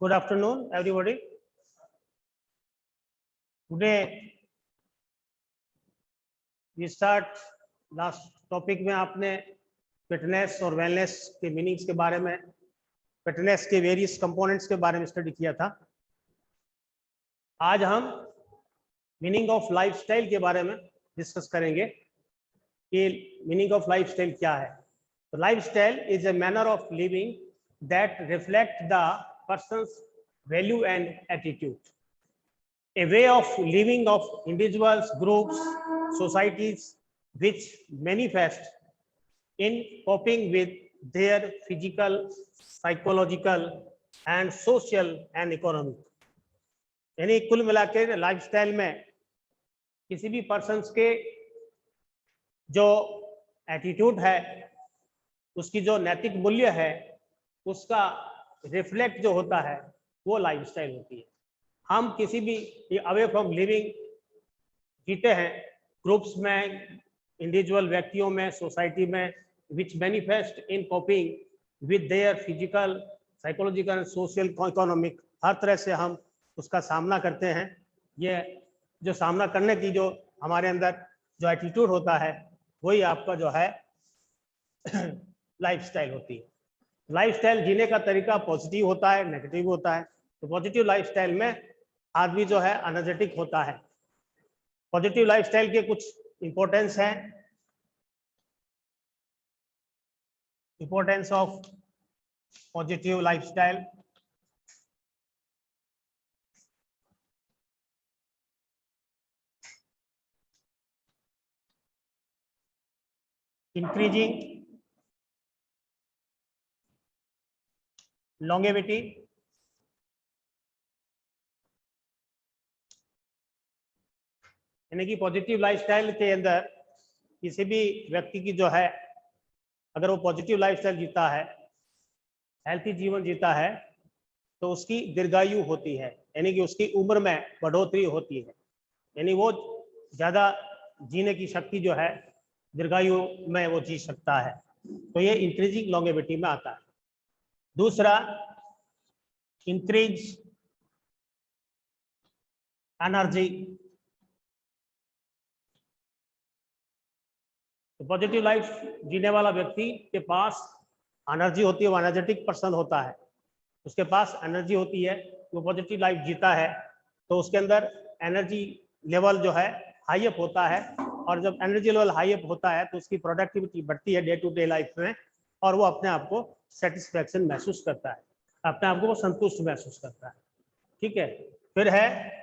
Good afternoon, everybody. Today we start last topic में आपने fitness और वेलनेस के मीनिंग्स के बारे में, फिटनेस के वेरियस कंपोनेंट्स के बारे में स्टडी किया था। आज हम मीनिंग ऑफ लाइफस्टाइल के बारे में डिस्कस करेंगे कि मीनिंग ऑफ लाइफस्टाइल क्या है। तो lifestyle is a manner of living that reflect the persons value and attitude, a way of living of individuals, groups, societies which manifest in coping with their physical, psychological and social and economic। यानी कुल मिलाकर lifestyle में किसी भी persons के जो attitude है, उसकी जो नैतिक मूल्य है, उसका रिफ्लेक्ट जो होता है वो लाइफस्टाइल होती है। हम किसी भी अवे फ्रॉम लिविंग जीते हैं, ग्रुप्स में, इंडिविजुअल व्यक्तियों में, सोसाइटी में, which manifest in coping with their physical, psychological, social, economic, हर तरह से हम उसका सामना करते हैं। ये जो सामना करने की जो हमारे अंदर जो एटीट्यूड होता है वही आपका जो है लाइफस्टाइल होती है। लाइफस्टाइल जीने का तरीका पॉजिटिव होता है, नेगेटिव होता है। तो पॉजिटिव लाइफस्टाइल में आदमी जो है एनर्जेटिक होता है। पॉजिटिव लाइफस्टाइल के कुछ इंपॉर्टेंस है। Importance of positive lifestyle, increasing longevity, यानी कि पॉजिटिव लाइफस्टाइल के अंदर किसी भी व्यक्ति की जो है, अगर वो पॉजिटिव लाइफस्टाइल जीता है, हेल्थी जीवन जीता है, तो उसकी दीर्घायु होती है, यानी कि उसकी उम्र में बढ़ोतरी होती है, यानी वो ज़्यादा जीने की शक्ति जो है दीर्घायु में वो जी सकता है। तो ये इंक्रीजिंग लॉन्गेविटी में आता है। दूसरा, इंक्रीज एनर्जी। तो पॉजिटिव लाइफ जीने वाला व्यक्ति के पास एनर्जी होती है, वो एनर्जेटिक पर्सन होता है, उसके पास एनर्जी होती है, वो पॉजिटिव लाइफ जीता है, तो उसके अंदर एनर्जी लेवल जो है हाई अप होता है, और जब एनर्जी लेवल हाई अप होता है तो उसकी प्रोडक्टिविटी बढ़ती है डे टू डे लाइफ में, और वो अपने आप को सेटिस्फैक्शन महसूस करता है, अपने आप को वो संतुष्ट महसूस करता है। ठीक है। फिर है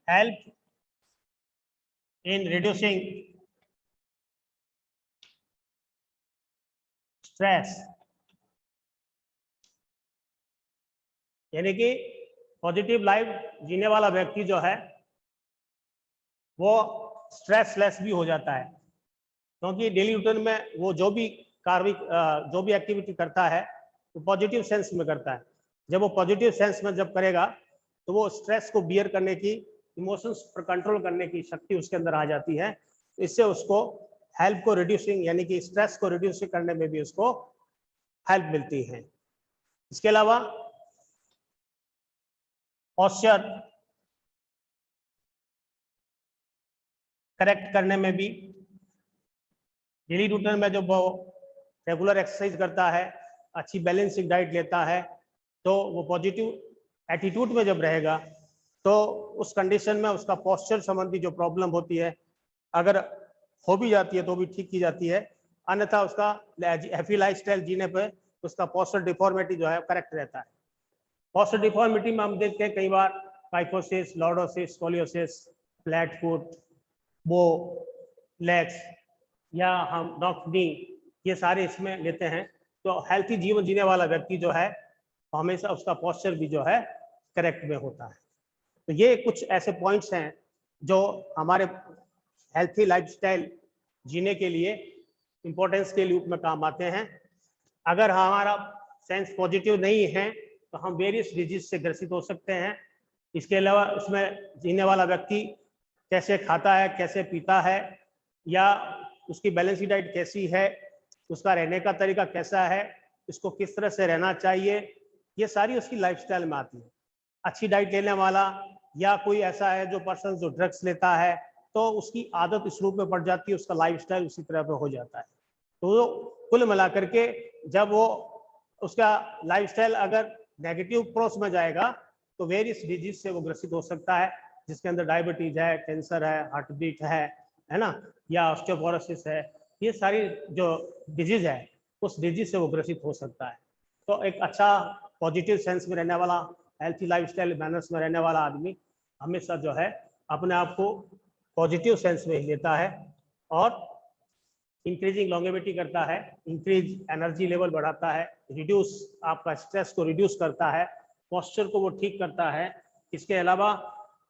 हेल्प इन रिड्यूसिंग स्ट्रेस, यानी कि पॉजिटिव लाइफ जीने वाला व्यक्ति जो है वो स्ट्रेसलेस भी हो जाता है, क्योंकि डेली रूटीन में वो जो भी जो भी एक्टिविटी करता है वो पॉजिटिव सेंस में करता है। जब वो पॉजिटिव सेंस में जब करेगा तो वो स्ट्रेस को बियर करने की, इमोशंस पर कंट्रोल करने की शक्ति उसके अंदर आ जाती है। इससे उसको हेल्प को रिड्यूसिंग, यानी कि स्ट्रेस को रिड्यूस करने में भी उसको हेल्प मिलती है। इसके अलावा पोस्चर करेक्ट करने में भी, डेली रूटीन में जब वो रेगुलर एक्सरसाइज करता है, अच्छी बैलेंसिंग डाइट लेता है, तो वो पॉजिटिव एटीट्यूड में जब रहेगा तो उस कंडीशन में उसका पोस्चर संबंधी जो प्रॉब्लम होती है, अगर हो भी जाती है तो भी ठीक की जाती है, अन्यथा उसका हैप्पी लाइफस्टाइल जीने पे उसका पोस्चर डिफॉर्मिटी जो है करेक्ट रहता है। पोस्चर डिफॉर्मिटी में हम देखते हैं कई बार kyphosis, lordosis, scoliosis, flat foot, bow legs या हम नॉक नी, ये सारे इसमें लेते हैं। तो हेल्थी जीवन जीने वाला व्यक्ति जो है हमेशा उसका पोस्चर भी जो है करेक्ट में होता है। तो ये कुछ ऐसे पॉइंट्स हैं जो हमारे हेल्थी लाइफस्टाइल जीने के लिए इम्पोर्टेंस के रूप में काम आते हैं। अगर हमारा सेंस पॉजिटिव नहीं है तो हम वेरियस डिजीज से ग्रसित हो सकते हैं। इसके अलावा उसमें जीने वाला व्यक्ति कैसे खाता है, कैसे पीता है, या उसकी बैलेंस डाइट कैसी है, उसका रहने का तरीका कैसा है, इसको किस तरह से रहना चाहिए, ये सारी उसकी लाइफस्टाइल में आती है। अच्छी डाइट लेने वाला या कोई ऐसा है जो पर्सन जो ड्रग्स लेता है, तो उसकी आदत इस रूप में पड़ जाती है, उसका लाइफस्टाइल उसी तरह पे हो जाता है। तो कुल मिलाकर के जब वो उसका लाइफस्टाइल अगर नेगेटिव क्रॉस में जाएगा तो वेरियस डिजीज से वो ग्रसित हो सकता है, जिसके अंदर डायबिटीज है, कैंसर है, हार्ट बीट है ना, या ऑस्टियोपोरोसिस है, ये सारी जो डिजीज है उस डिजीज से वो ग्रसित हो सकता है। तो एक अच्छा पॉजिटिव सेंस में रहने वाला, हेल्थी लाइफस्टाइल मैनर्स में रहने वाला आदमी हमेशा जो है अपने आप को पॉजिटिव सेंस में ही लेता है और इंक्रीजिंग लॉन्गेविटी करता है, इंक्रीज एनर्जी लेवल बढ़ाता है, रिड्यूस आपका स्ट्रेस को रिड्यूस करता है, पोस्चर को वो ठीक करता है। इसके अलावा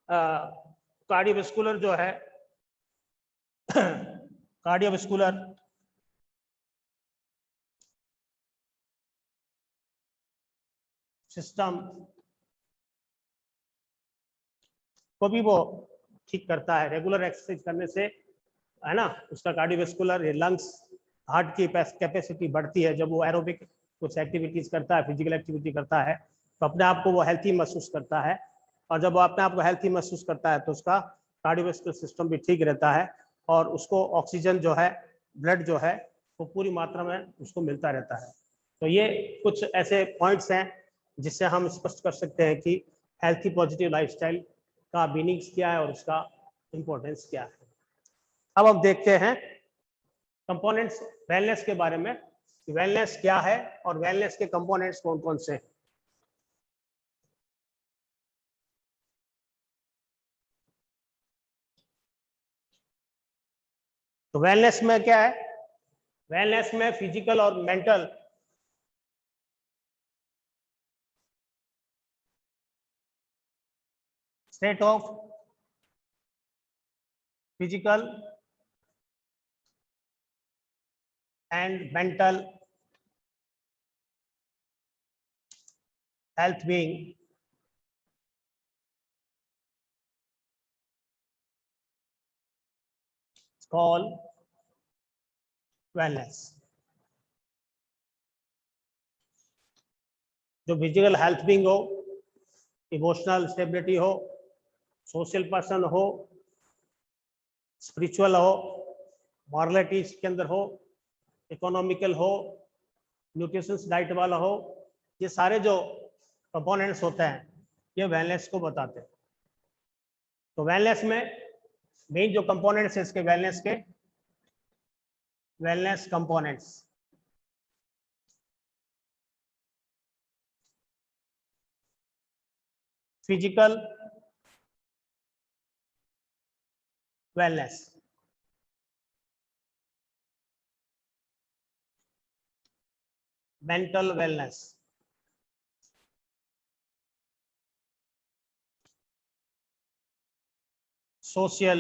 कार्डियोवास्कुलर जो है कार्डियोवास्कुलर सिस्टम को भी वो ठीक करता है। रेगुलर एक्सरसाइज करने से है ना उसका कार्डियोवास्कुलर लंग्स हार्ट की कैपेसिटी बढ़ती है। जब वो एरोबिक कुछ एक्टिविटीज करता है, फिजिकल एक्टिविटी करता है, तो अपने आप को वो हेल्थी महसूस करता है, और जब वो अपने आप को हेल्थी महसूस करता है तो उसका कार्डियोवास्कुलर सिस्टम भी ठीक रहता है और उसको ऑक्सीजन जो है, ब्लड जो है वो पूरी मात्रा में उसको मिलता रहता है। तो ये कुछ ऐसे पॉइंट्स हैं जिससे हम स्पष्ट कर सकते हैं कि हेल्थी पॉजिटिव लाइफस्टाइल का मीनिंग्स क्या है और उसका इम्पोर्टेंस क्या है। अब हम देखते हैं कंपोनेंट्स वेलनेस के बारे में, वेलनेस क्या है और वेलनेस के कंपोनेंट्स कौन कौन से हैं। तो वेलनेस में क्या है, वेलनेस में फिजिकल और mental state of physical and mental health being called wellness. जो फिजिकल हेल्थ बीइंग हो, इमोशनल स्टेबिलिटी हो, सोशल पर्सन हो, स्पिरिचुअल हो, मॉरलिटी के अंदर हो, इकोनॉमिकल हो, न्यूट्रिशंस डाइट वाला हो, ये सारे जो कंपोनेंट्स होते हैं ये वेलनेस को बताते हैं। तो वेलनेस में मेन जो कंपोनेंट्स है इसके वेलनेस के, wellness components physical wellness, mental wellness, social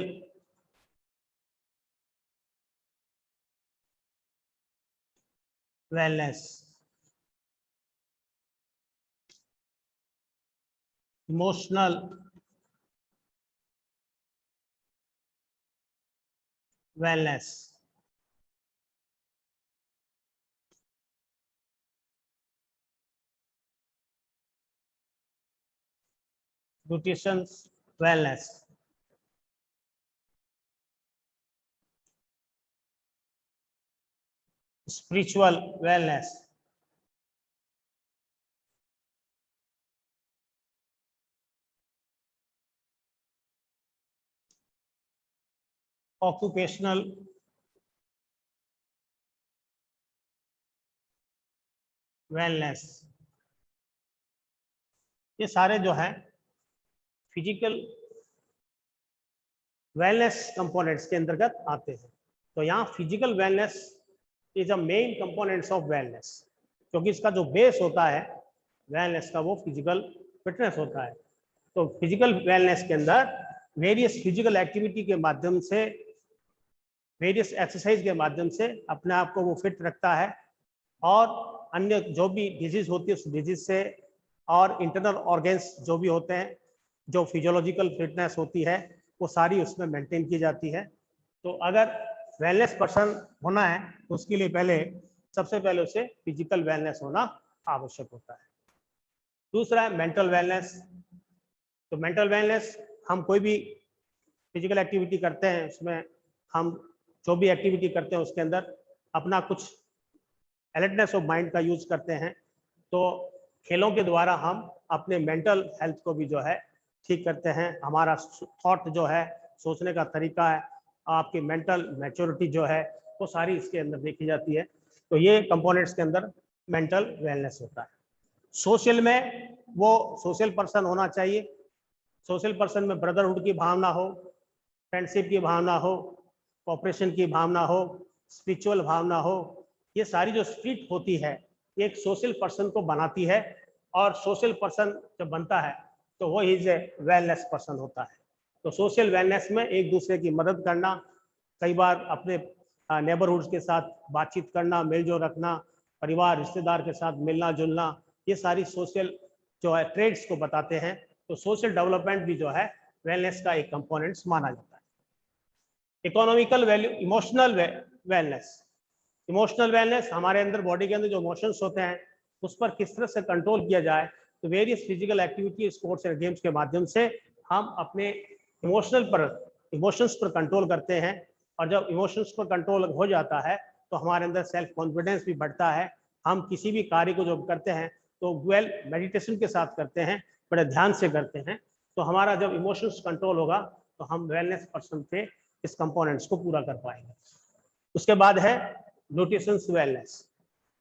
wellness, emotional wellness, nutrition wellness, spiritual wellness, occupational wellness. ये सारे जो हैं फिजिकल वेलनेस कंपोनेंट्स के अंतर्गत आते हैं। तो यहाँ physical wellness is a main components of wellness, क्योंकि इसका जो बेस होता है वेलनेस का वो फिजिकल फिटनेस होता है। तो फिजिकल वेलनेस के अंदर वेरियस फिजिकल एक्टिविटी के माध्यम से, वेरियस एक्सरसाइज के माध्यम से अपने आप को वो फिट रखता है, और अन्य जो भी डिजीज होती है उस डिजीज से, और इंटरनल ऑर्गेन्स जो भी होते हैं, जो फिजियोलॉजिकल फिटनेस होती है वो सारी उसमें मेंटेन की जाती है। तो अगर वेलनेस पर्सन होना है तो उसके लिए पहले सबसे पहले उसे फिजिकल वेलनेस होना आवश्यक होता है। दूसरा है मेंटल वेलनेस। तो मेंटल वेलनेस, हम कोई भी फिजिकल एक्टिविटी करते हैं उसमें हम जो भी एक्टिविटी करते हैं उसके अंदर अपना कुछ अलर्टनेस ऑफ माइंड का यूज करते हैं। तो खेलों के द्वारा हम अपने मेंटल हेल्थ को भी जो है ठीक करते हैं। हमारा थॉट जो है, सोचने का तरीका है, आपकी मेंटल मैच्योरिटी जो है, वो सारी इसके अंदर देखी जाती है। तो ये कंपोनेंट्स के अंदर मेंटल वेलनेस होता है। सोशल में वो सोशल पर्सन होना चाहिए। सोशल पर्सन में ब्रदरहुड की भावना हो, फ्रेंडशिप की भावना हो, कोऑपरेशन की भावना हो, स्पिरिचुअल भावना हो। ये सारी जो स्पिरिट होती है एक सोशल पर्सन को बनाती है, और सोशल पर्सन जब बनता है तो वो इज ए वेलनेस पर्सन होता है। तो सोशल वेलनेस में एक दूसरे की मदद करना, कई बार अपने नेबरहुड के साथ बातचीत करना, मेलजोल रखना, परिवार रिश्तेदार के साथ मिलना जुलना, ये सारी सोशल जो है ट्रेड्स को बताते हैं। तो सोशल डेवलपमेंट भी जो है वेलनेस का एक कंपोनेंट्स माना जाता है। Economical value, emotional wellness. Emotional wellness, हमारे अंदर बॉडी के अंदर जो इमोशंस होते हैं उस पर किस तरह से कंट्रोल किया जाए। तो various physical activity, sports and games के माध्यम से हम अपने इमोशंस पर कंट्रोल करते हैं। और जब इमोशंस पर कंट्रोल हो जाता है तो हमारे अंदर सेल्फ कॉन्फिडेंस भी बढ़ता है। हम किसी भी कार्य को जो करते हैं तो वेल मेडिटेशन के साथ करते हैं, बड़े ध्यान से करते हैं। तो हमारा जब इमोशंस कंट्रोल होगा तो हम वेलनेस पर्सन पे इस कंपोनेंट्स को पूरा कर पाएंगे। उसके बाद है न्यूट्रिशंस वेलनेस।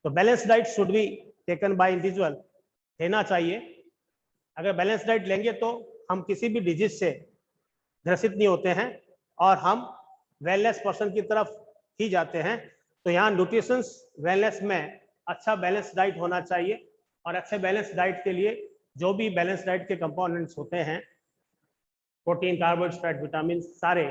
तो balance diet should be taken by individual, लेना चाहिए। अगर बैलेंस डाइट लेंगे तो हम किसी भी डिजीज से ग्रसित नहीं होते हैं और हम वेलनेस पर्सन की तरफ ही जाते हैं। तो यहाँ न्यूट्रिशंस वेलनेस में अच्छा बैलेंस डाइट होना चाहिए। और अच्छे बैलेंस डाइट के लिए जो भी बैलेंस डाइट के कंपोनेंट्स होते हैं, प्रोटीन, कार्बोहाइड्रेट, फैट, विटामिन, सारे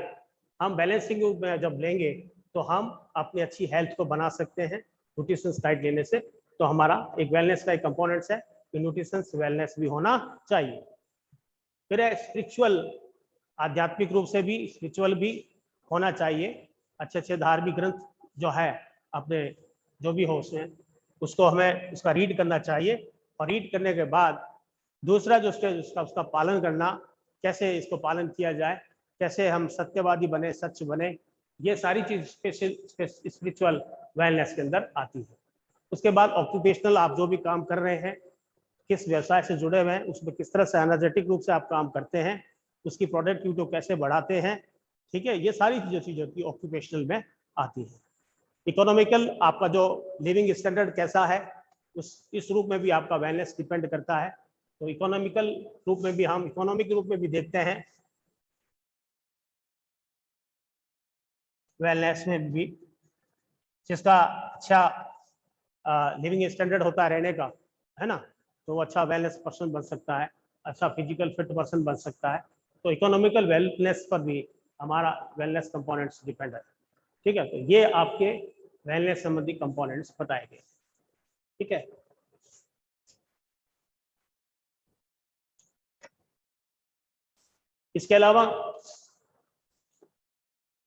हम बैलेंसिंग में जब लेंगे तो हम अपनी अच्छी हेल्थ को बना सकते हैं न्यूट्रिशंस डाइट लेने से। तो हमारा एक वेलनेस का एक कंपोनेंट्स है कि न्यूट्रिशंस वेलनेस भी होना चाहिए। फिर है स्पिरिचुअल, आध्यात्मिक रूप से भी स्पिरिचुअल भी होना चाहिए। अच्छे अच्छे धार्मिक ग्रंथ जो है अपने जो भी हो उसमें, उसको हमें उसका रीड करना चाहिए। और रीड करने के बाद दूसरा जो स्टेज उसका पालन करना, कैसे इसको पालन किया जाए, कैसे हम सत्यवादी बने, सच बने, ये सारी चीज स्पिरिचुअल वेलनेस के अंदर आती है। उसके बाद ऑक्यूपेशनल, आप जो भी काम कर रहे हैं, किस व्यवसाय से जुड़े हुए हैं, उसमें किस तरह से एनर्जेटिक रूप से आप काम करते हैं, उसकी प्रोडक्टिविटी को कैसे बढ़ाते हैं, ठीक है, ये सारी जो चीज होती है ऑक्यूपेशनल में आती है। इकोनॉमिकल, आपका जो लिविंग स्टैंडर्ड कैसा है, इस रूप में भी आपका वेलनेस डिपेंड करता है। तो इकोनॉमिकल रूप में भी, हम इकोनॉमिक रूप में भी देखते हैं वेलनेस में भी, जिसका अच्छा लिविंग स्टैंडर्ड होता है रहने का, है ना, तो वो अच्छा वेलनेस पर्सन बन सकता है, अच्छा फिजिकल फिट पर्सन बन सकता है। तो इकोनॉमिकल वेलनेस पर भी हमारा वेलनेस कंपोनेंट्स डिपेंड है। ठीक है, तो ये आपके वेलनेस संबंधी कंपोनेंट्स बताए गए। ठीक है, इसके अलावा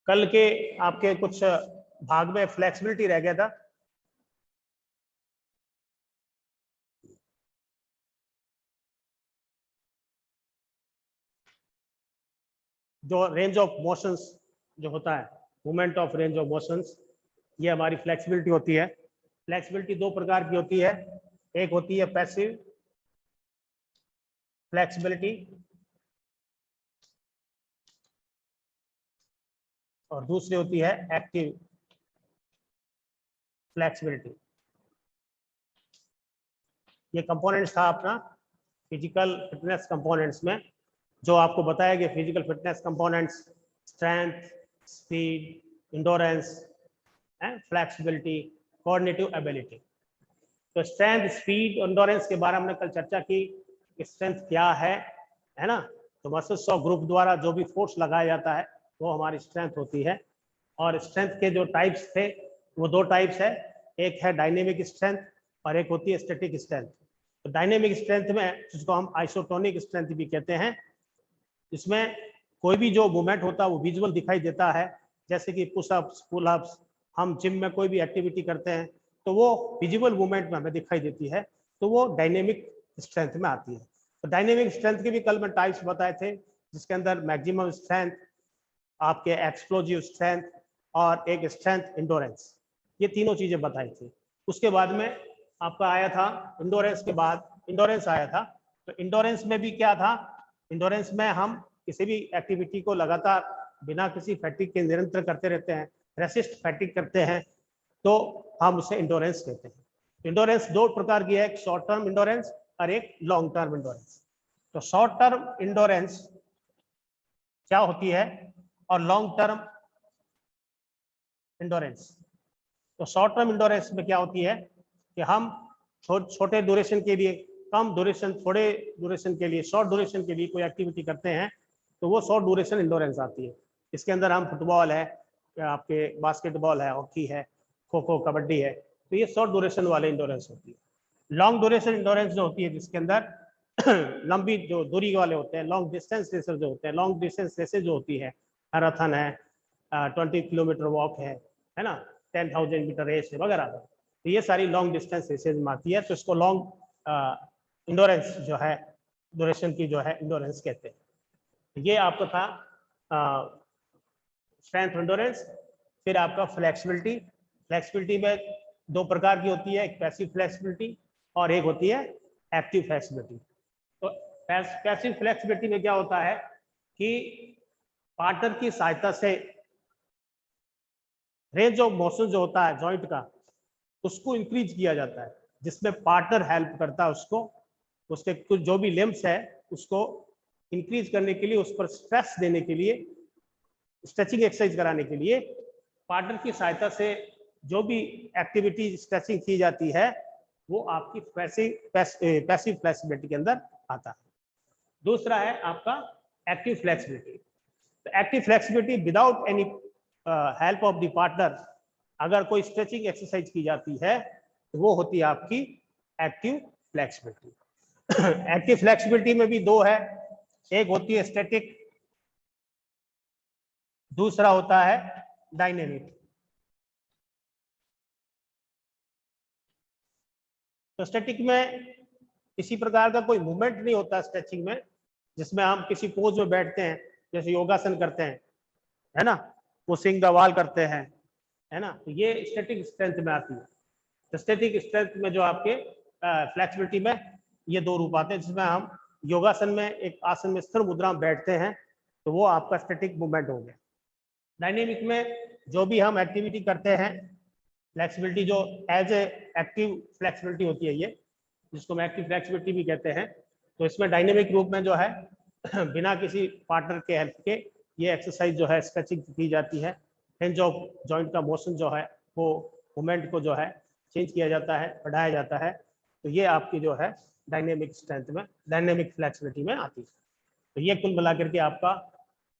कल के आपके कुछ भाग में फ्लेक्सिबिलिटी रह गया था। जो रेंज ऑफ मोशंस जो होता है, movement of range of motions, ये हमारी फ्लेक्सिबिलिटी होती है। फ्लेक्सिबिलिटी दो प्रकार की होती है, एक होती है पैसिव फ्लेक्सिबिलिटी और दूसरी होती है एक्टिव फ्लेक्सिबिलिटी। ये कंपोनेंट्स था अपना फिजिकल फिटनेस कंपोनेंट्स में, जो आपको बताया गया। Physical fitness components strength, speed, endurance, flexibility, coordinative ability. तो स्ट्रेंथ, स्पीड, इंडोरेंस के बारे में हमने कल चर्चा की। स्ट्रेंथ क्या है ना, तो मसल्स ऑफ ग्रुप द्वारा जो भी फोर्स लगाया जाता है वो हमारी स्ट्रेंथ होती है। और स्ट्रेंथ के जो टाइप्स थे वो दो टाइप्स है, एक है डायनेमिक स्ट्रेंथ और एक होती है स्टैटिक स्ट्रेंथ। तो डायनेमिक स्ट्रेंथ में, जिसको हम आइसोटोनिक स्ट्रेंथ भी कहते हैं, इसमें कोई भी जो मूवमेंट होता है वो विजुअल दिखाई देता है, जैसे कि पुशअप्स, पुलअप्स। हम जिम में कोई भी एक्टिविटी करते हैं तो वो विजिबल मूवमेंट में हमें दिखाई देती है, तो वो डायनेमिक स्ट्रेंथ में आती है। तो डायनेमिक स्ट्रेंथ के भी कल मैं टाइप्स बताए थे, जिसके अंदर मैक्सिमम स्ट्रेंथ, आपके एक्सप्लोजिव स्ट्रेंथ और एक स्ट्रेंथ इंडोरेंस, ये तीनों चीजें बताई थी। उसके बाद में आपका आया था इंडोरेंस के बाद इंडोरेंस आया था। तो इंडोरेंस में भी क्या था, इंडोरेंस में हम किसी भी एक्टिविटी को लगातार बिना किसी फैटिग के निरंतर करते रहते हैं, रेसिस्ट फैटिग करते हैं, तो हम उसे इंडोरेंस कहते हैं। इंडोरेंस दो प्रकार की है, एक शॉर्ट टर्म इंडोरेंस और एक लॉन्ग टर्म इंडोरेंस। तो शॉर्ट टर्म इंडोरेंस क्या होती है और लॉन्ग टर्म इंडोरेंस। तो शॉर्ट टर्म इंडोरेंस में क्या होती है कि हम छोटे ड्यूरेशन के लिए, कम ड्यूरेशन, थोड़े ड्यूरेशन के लिए, शॉर्ट ड्यूरेशन के लिए कोई एक्टिविटी करते हैं, तो वो शॉर्ट ड्यूरेशन इंडोरेंस आती है। इसके अंदर हम फुटबॉल है, आपके बास्केटबॉल है, हॉकी है, खो खो, कबड्डी है, तो ये शॉर्ट ड्यूरेशन वाले इंडोरेंस होती है। लॉन्ग ड्यूरेशन इंडोरेंस जो होती है, जिसके अंदर लंबी जो दूरी वाले होते हैं, लॉन्ग डिस्टेंस रेसर जो होते हैं, लॉन्ग डिस्टेंस रेसेस जो होती है, मैराथन है, 20 किलोमीटर वॉक है ना, 10,000 मीटर रेस है वगैरह, तो ये सारी लॉन्ग डिस्टेंस रेसेज में आती है। तो इसको लॉन्ग इंडोरेंस जो है, ड्यूरेशन की जो है इंडोरेंस कहते हैं। ये आपका था स्ट्रेंथ इंडोरेंस। फिर आपका फ्लेक्सिबिलिटी। फ्लेक्सिबिलिटी में दो प्रकार की होती है, एक पैसिव फ्लेक्सिबिलिटी और एक होती है एक्टिव फ्लेक्सिबिलिटी। तो पैसिव फ्लेक्सिबिलिटी में क्या होता है कि पार्टनर की सहायता से रेंज ऑफ मोशन जो होता है जॉइंट का, उसको इंक्रीज किया जाता है, जिसमें पार्टनर हेल्प करता है उसको, उसके कुछ जो भी लिम्स है उसको इंक्रीज करने के लिए, उस पर स्ट्रेस देने के लिए, स्ट्रेचिंग एक्सरसाइज कराने के लिए पार्टनर की सहायता से जो भी एक्टिविटी स्ट्रेचिंग की जाती है, वो आपकी पैसिव फ्लेक्सिबिलिटी के अंदर आता है। दूसरा है आपका एक्टिव फ्लेक्सिबिलिटी। तो active flexibility without any help of the partner, अगर कोई स्ट्रेचिंग एक्सरसाइज की जाती है, तो वो होती है आपकी एक्टिव फ्लेक्सिबिलिटी। एक्टिव फ्लेक्सिबिलिटी में भी दो है, एक होती है स्टैटिक, दूसरा होता है डायनेमिक। तो स्टैटिक में किसी प्रकार का कोई मूवमेंट नहीं होता स्ट्रेचिंग में, जिसमें हम किसी पोज में बैठते हैं, जैसे योगासन करते हैं, है ना, वो सिंह द वॉल करते हैं, है ना, तो ये स्टैटिक स्ट्रेंथ में आती है। तो स्टैटिक स्ट्रेंथ में जो आपके फ्लेक्सिबिलिटी में ये दो रूप आते हैं, जिसमें हम योगासन में एक आसन में स्थिर मुद्रा में बैठते हैं, तो वो आपका स्टैटिक मूवमेंट हो गया। डायनेमिक में जो भी हम एक्टिविटी करते हैं, फ्लेक्सिबिलिटी जो एज ए एक्टिव फ्लेक्सिबिलिटी होती है, ये जिसको हम एक्टिव फ्लेक्सिबिलिटी भी कहते हैं, तो इसमें डायनेमिक रूप में जो है बिना किसी पार्टनर के हेल्प के ये एक्सरसाइज जो है स्ट्रेचिंग की जाती है, रेंज ऑफ जॉइंट का मोशन जो है वो मूवमेंट को जो है चेंज किया जाता है, बढ़ाया जाता है। तो ये आपकी जो है डायनेमिक स्ट्रेंथ में, डायनेमिक फ्लेक्सिबिलिटी में आती है। तो ये कुल मिला करके आपका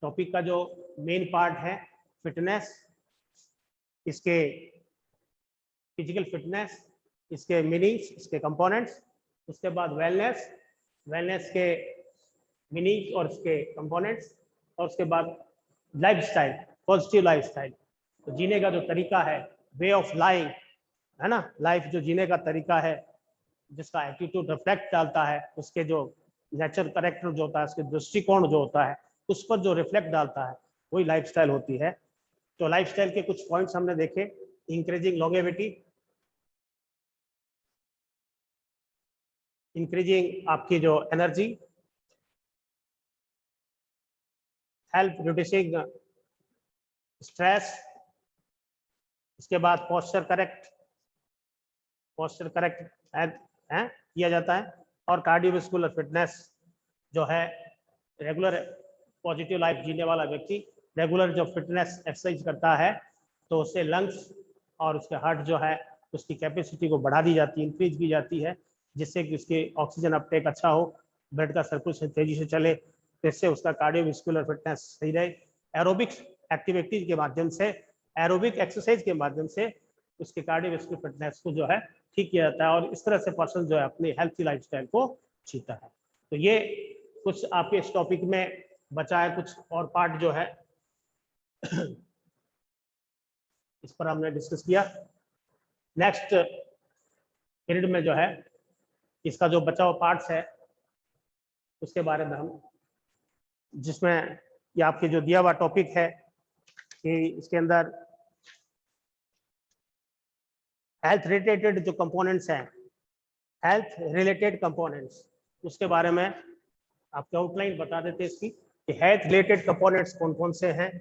टॉपिक का जो मेन पार्ट है, फिटनेस, इसके फिजिकल फिटनेस, इसके मीनिंग्स, इसके कंपोनेंट्स, उसके बाद वेलनेस, वेलनेस के मीनिंग्स और इसके कंपोनेंट्स, और उसके बाद लाइफस्टाइल, पॉजिटिव लाइफस्टाइल, तो जीने का जो तरीका है, वे ऑफ लाइफ, है ना, लाइफ जो जीने का तरीका है, जिसका एटीट्यूड रिफ्लेक्ट डालता है, उसके जो नेचर करेक्टर जो होता है, उसके दृष्टिकोण जो होता है, उस पर जो रिफ्लेक्ट डालता है, वही लाइफस्टाइल होती है। तो लाइफस्टाइल के कुछ पॉइंट्स हमने देखे, इंक्रीजिंग लॉन्गेविटी, इंक्रीजिंग आपकी जो एनर्जी, हेल्प रिड्यूसिंग स्ट्रेस, इसके बाद पोस्चर करेक्ट किया जाता है, और कार्डियोवास्कुलर फिटनेस जो है, रेगुलर पॉजिटिव लाइफ जीने वाला व्यक्ति रेगुलर जो फिटनेस एक्सरसाइज करता है, तो उससे लंग्स और उसके हार्ट जो है उसकी कैपेसिटी को बढ़ा दी जाती है, इंक्रीज की जाती है, जिससे कि उसके ऑक्सीजन अपटेक अच्छा हो, ब्लड का सर्कुलेशन तेजी से चले, तो इससे उसका कार्डियोवास्कुलर फिटनेस सही रहे। एरोबिक्स एक्टिविटीज के माध्यम से, एरोबिक एक्सरसाइज के माध्यम से उसके कार्डियोवास्कुलर फिटनेस को जो है ठीक किया जाता है, और इस तरह से पर्सन जो है अपनी हेल्थी लाइफस्टाइल को जीता है। तो ये कुछ आपके इस टॉपिक में बचा है, कुछ और पार्ट जो है इस पर हमने डिस्कस किया। नेक्स्ट पीरियड में जो है इसका जो बचा हुआ पार्ट्स है उसके बारे में हम, जिसमें ये आपके जो दिया हुआ टॉपिक है कि इसके अंदर हेल्थ रिलेटेड जो कंपोनेंट्स हैं, हेल्थ रिलेटेड कंपोनेंट्स, उसके बारे में आपको आउटलाइन बता देते हैं इसकी कि हेल्थ रिलेटेड कंपोनेंट्स कौन कौन से हैं।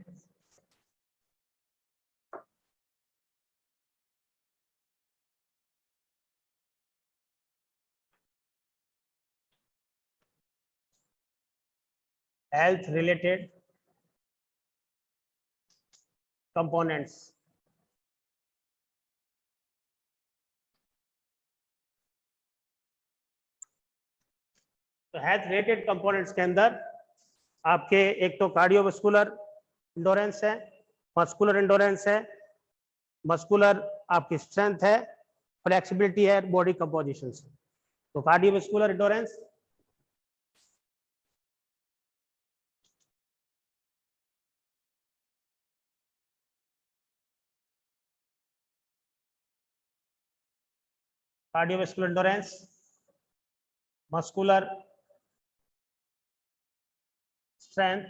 हेल्थ रिलेटेड कंपोनेंट्स, तो हेल्थ रिलेटेड कंपोनेंट्स के अंदर आपके एक तो कार्डियोवास्कुलर इंडोरेंस है, मस्कुलर इंडोरेंस है, मस्कुलर आपकी स्ट्रेंथ है, फ्लेक्सिबिलिटी है, बॉडी कंपोजिशन है। तो cardiovascular endurance, cardiovascular endurance, muscular strength,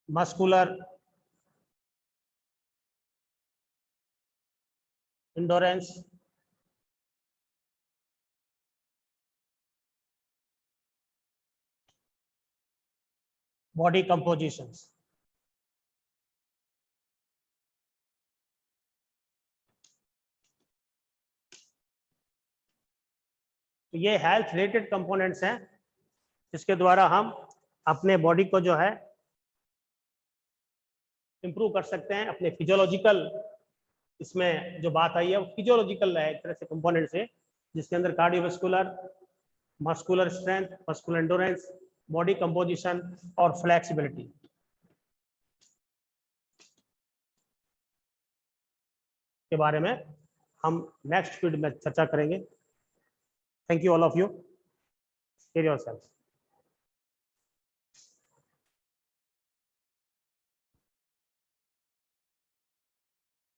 muscular endurance, body compositions। तो ये हेल्थ रिलेटेड कंपोनेंट्स हैं जिसके द्वारा हम अपने बॉडी को जो है इंप्रूव कर सकते हैं। अपने फिजियोलॉजिकल, इसमें जो बात आई है वो फिजियोलॉजिकल है एक तरह से कंपोनेंट्स है, जिसके अंदर cardiovascular, muscular strength, muscular endurance, body composition और फ्लेक्सिबिलिटी के बारे में हम नेक्स्ट पीरियड में चर्चा करेंगे। Thank you all of you, care yourself.